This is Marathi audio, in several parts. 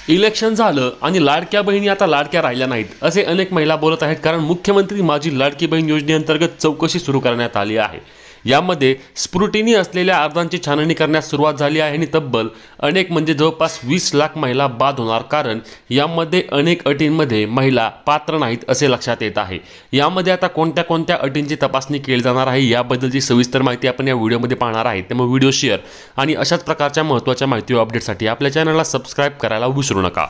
इलेक्शन झालं आणि लाडक्या बहिणी आता लाडक्या राहिल्या नाहीत असे अनेक महिला बोलत आहेत, कारण मुख्यमंत्री माझी लाडकी बहीण योजनेअंतर्गत चौकशी सुरू करण्यात आली आहे। यामध्ये स्क्रुटिनी असलेल्या अर्जांची छाननी करण्यास सुरुवात झाली आहे आणि तब्बल अनेक म्हणजे जवळपास 20 लाख महिला बाद होणार, कारण यामध्ये अनेक अटींमध्ये महिला पात्र नाहीत असे लक्षात येत आहे। यामध्ये आता कोणत्या कोणत्या अटींची तपासणी केली जाणार आहे याबद्दलची सविस्तर माहिती आपण या व्हिडिओमध्ये पाहणार आहे। त्यामुळे व्हिडिओ शेअर आणि अशाच प्रकारच्या महत्त्वाच्या माहिती व अपडेटसाठी आपल्या चॅनलला सबस्क्राइब करायला विसरू नका।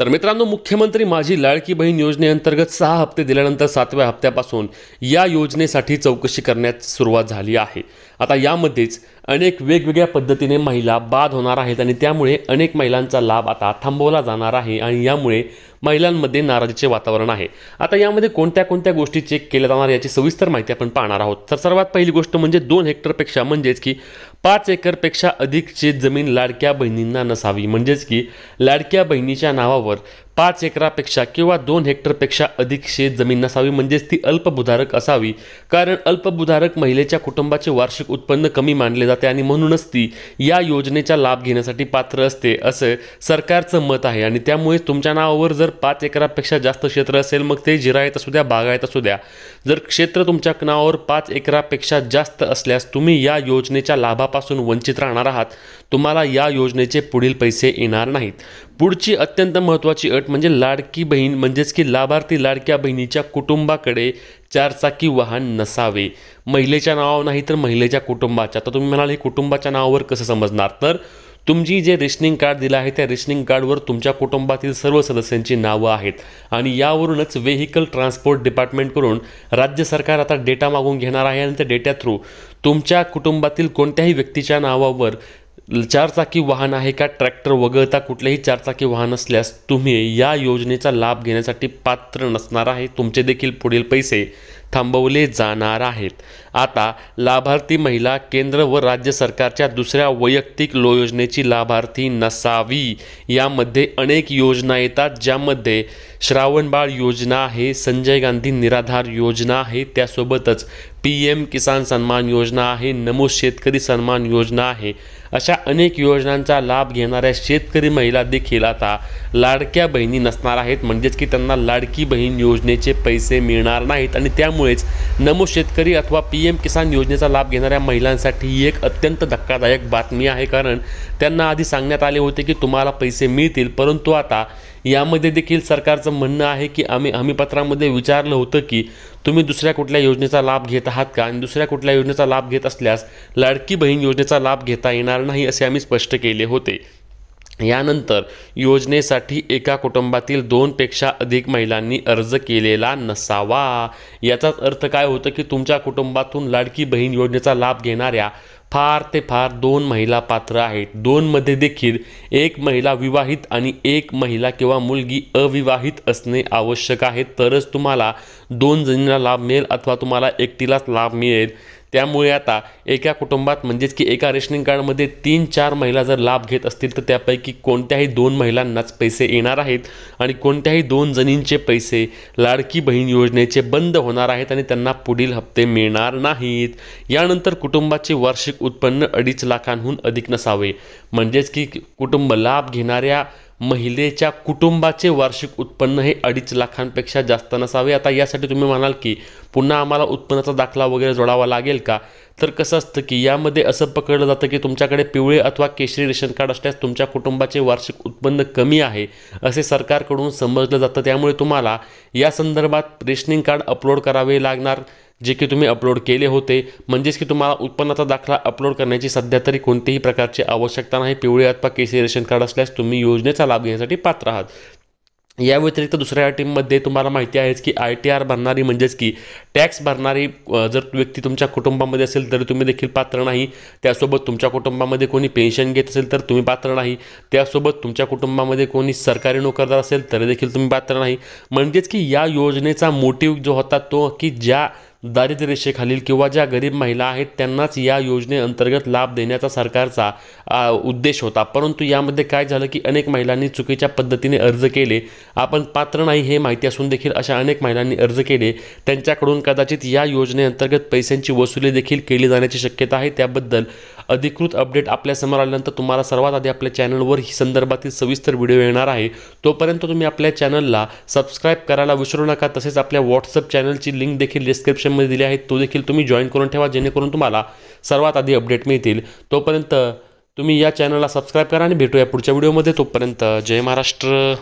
तर मित्रांनो, मुख्यमंत्री माझी लाडकी बहीण योजनेअंतर्गत 6 हप्ते दिल्यानंतर 7व्या हप्त्यापासून या योजनेसाठी चौकशी करण्यास सुरुवात झाली आहे। आता यामध्येच अनेक वेगवेगळ्या पद्धतीने महिला बाद होणार आहेत आणि त्यामुळे अनेक महिलांचा लाभ आता थांबवला जाणार आहे आणि यामुळे महिलांमध्ये नाराजीचे वातावरण आहे। आता यामध्ये कोणत्या कोणत्या गोष्टी चेक केल्या जाणार याची सविस्तर माहिती आपण पाहणार आहोत। तर सर्वात पहिली गोष्ट म्हणजे 2 हेक्टरपेक्षा म्हणजेच की 5 एकरपेक्षा अधिक शेतजमीन लाडक्या बहिणींना नसावी, म्हणजेच की लाडक्या बहिणीच्या नावावर 5 एकरापेक्षा किंवा 2 हेक्टरपेक्षा अधिक शेतजमीन नसावी, म्हणजेच ती अल्पभूधारक असावी, कारण अल्पभूधारक महिलेच्या कुटुंबाचे वार्षिक उत्पन्न कमी मानले जाते आणि म्हणूनच ती या योजनेचा लाभ घेण्यासाठी पात्र असते असं सरकारचं मत आहे। आणि त्यामुळे तुमच्या नावावर जर 5 एकरापेक्षा जास्त क्षेत्र असेल, मग ते जिरायत असू द्या बागायत असू द्या, जर क्षेत्र तुमच्या नावावर 5 एकरापेक्षा जास्त असल्यास तुम्ही या योजनेच्या लाभापासून वंचित राहणार आहात, तुम्हाला या योजनेचे पुढील पैसे येणार नाहीत। पुढची अत्यंत महत्त्वाची अट म्हणजे लाडकी बहीण म्हणजेच की लाभार्थी लाडक्या बहिणीच्या कुटुंबाकडे 4 चाकी वाहन नसावे, महिलेच्या नावावर नाही तर महिलेच्या कुटुंबाच्या। तर तुम्ही म्हणाल हे कुटुंबाच्या नावावर कसं समजणार, तर तुमची जे रेशनिंग कार्ड दिलं आहे त्या रेशनिंग कार्डवर तुमच्या कुटुंबातील सर्व सदस्यांची नावं आहेत आणि यावरूनच व्हेइकल ट्रान्सपोर्ट डिपार्टमेंटकडून राज्य सरकार आता डेटा मागून घेणार आहे आणि त्या डेटा थ्रू तुमच्या कुटुंबातील कोणत्याही व्यक्तीच्या नावावर 4 चाकी वाहन आहे का, ट्रॅक्टर वगळता कुठलेही 4 चाकी वाहन असल्यास तुम्ही या योजनेचा लाभ घेण्यासाठी पात्र नसणार आहे, तुमचे देखील पुढील पैसे थांबवले जाणार आहेत। आता लाभार्थी महिला केंद्र व राज्य सरकारच्या दुसऱ्या वैयक्तिक योजनेची लाभार्थी नसावी। यामध्ये अनेक योजना येतात, ज्यामध्ये श्रावणबाळ योजना आहे, संजय गांधी निराधार योजना आहे, त्यासोबतच PM किसान सन्मान योजना आहे, नमो शेतकरी सन्मान योजना आहे। अशा अनेक योजनांचा लाभ घेणाऱ्या शेतकरी महिला देखील आता लाडक्या बहिणी नसणार आहेत, म्हणजेच की त्यांना लाडकी बहीण योजनेचे पैसे मिळणार नाहीत आणि त्यामुळेच नमो शेतकरी अथवा PM किसान योजनेचा लाभ घेणाऱ्या महिलांसाठी ही एक अत्यंत धक्कादायक बातमी आहे, कारण त्यांना आधी सांगण्यात आले होते की तुम्हाला पैसे मिळतील, परंतु आता यामध्ये देखील सरकारचं म्हणणं आहे की आम्ही हमीपत्रामध्ये विचारलं होतं की तुम्ही दुसऱ्या कुठल्या योजनेचा लाभ घेत आहात का, आणि दुसऱ्या कुठल्या योजनेचा लाभ घेत असल्यास लाडकी बहीण योजनेचा लाभ घेता येणार नाही असे आम्ही स्पष्ट केले होते। यानंतर योजनेसाठी एका कुटुंबातील 2 पेक्षा अधिक महिलांनी अर्ज केलेला नसावा। याचाच अर्थ काय होतं की तुमच्या कुटुंबातून लाडकी बहीण योजनेचा लाभ घेणाऱ्या फार ते फार 2 महिला पात्र आहेत। 2 मध्ये देखील 1 महिला विवाहित आणि 1 महिला किंवा मुलगी अविवाहित असणे आवश्यक आहे, तरच तुम्हाला 2 जणींना लाभ मिळेल अथवा तुम्हाला एकटीलाच लाभ मिळेल। त्यामुळे आता एका कुटुंबात म्हणजेच की एका रेशनिंग कार्डमध्ये 3-4 महिला जर लाभ घेत असतील तर त्यापैकी कोणत्याही 2 महिलांनाच पैसे येणार आहेत आणि कोणत्याही 2 जणींचे पैसे लाडकी बहीण योजनेचे बंद होणार आहेत आणि त्यांना पुढील हप्ते मिळणार नाहीत। यानंतर कुटुंबाचे वार्षिक उत्पन्न 2.5 लाखांहून अधिक नसावे, म्हणजेच की कुटुंब लाभ घेणाऱ्या महिलेच्या कुटुंबाचे वार्षिक उत्पन्न हे 2.5 लाखांपेक्षा जास्त नसावे। आता यासाठी तुम्ही म्हणाल की पुन्हा आम्हाला उत्पन्नाचा दाखला वगैरे जोडावा लागेल का, तर कसं असतं की यामध्ये असं पकडलं जातं की तुमच्याकडे पिवळे अथवा केशरी रेशन कार्ड असल्यास तुमच्या कुटुंबाचे वार्षिक उत्पन्न कमी आहे असे सरकारकडून समजलं जातं। त्यामुळे तुम्हाला या संदर्भात रेशनिंग कार्ड अपलोड करावे लागणार, जे की तुम्ही अपलोड केले होते, म्हणजेच की तुम्हाला उत्पन्नाचा दाखला अपलोड करण्याची सध्या तरी कोणतीही प्रकारची आवश्यकता नाही। पिवळे अथवा केशरी रेशन कार्ड असल्यास तुम्ही योजनेचा लाभ घेण्यासाठी पात्र आहात। या व्यतिरिक्त दुसऱ्या अटीमध्ये तुम्हाला माहिती आहेच की ITR भरणारी म्हणजेच की टॅक्स भरणारी जर व्यक्ती तुमच्या कुटुंबामध्ये असेल तर तुम्ही देखील पात्र नाही। त्यासोबत तुमच्या कुटुंबामध्ये कोणी पेन्शन घेत असेल तर तुम्ही पात्र नाही। त्यासोबत तुमच्या कुटुंबामध्ये कोणी सरकारी नोकरदार असेल तरी देखील तुम्ही पात्र नाही। म्हणजेच की या योजनेचा मोटिव्ह जो होता तो की ज्या दारिद्र्य रेषेखालील किंवा ज्या गरीब महिला आहेत त्यांनाच या योजनेअंतर्गत लाभ देण्याचा सरकारचा उद्देश होता। परंतु यामध्ये काय झालं की अनेक महिलांनी चुकीच्या पद्धतीने अर्ज केले। आपण पात्र नाही हे माहिती असून देखील अशा अनेक महिलांनी अर्ज केले। त्यांच्याकडून कदाचित या योजनेअंतर्गत पैशांची वसुली देखील केली जाण्याची शक्यता आहे। त्याबद्दल अधिकृत अपडेट आपल्यासमोर आल्यानंतर तुम्हाला सर्वात आधी आपल्या चॅनलवर ही संदर्भातील सविस्तर व्हिडिओ येणार आहे। तोपर्यंत तुम्ही आपल्या चॅनलला सबस्क्राईब करायला विसरू नका। तसेच आपल्या व्हॉट्सअप चॅनलची लिंक देखील डिस्क्रिप्शनमध्ये दिली आहे, तो देखील तुम्ही जॉईन करून ठेवा, जेणेकरून तुम्हाला सर्वात आधी अपडेट मिळतील। तोपर्यंत तुम्ही या चॅनलला सबस्क्राईब करा आणि भेटूया पुढच्या व्हिडिओमध्ये। तोपर्यंत जय महाराष्ट्र।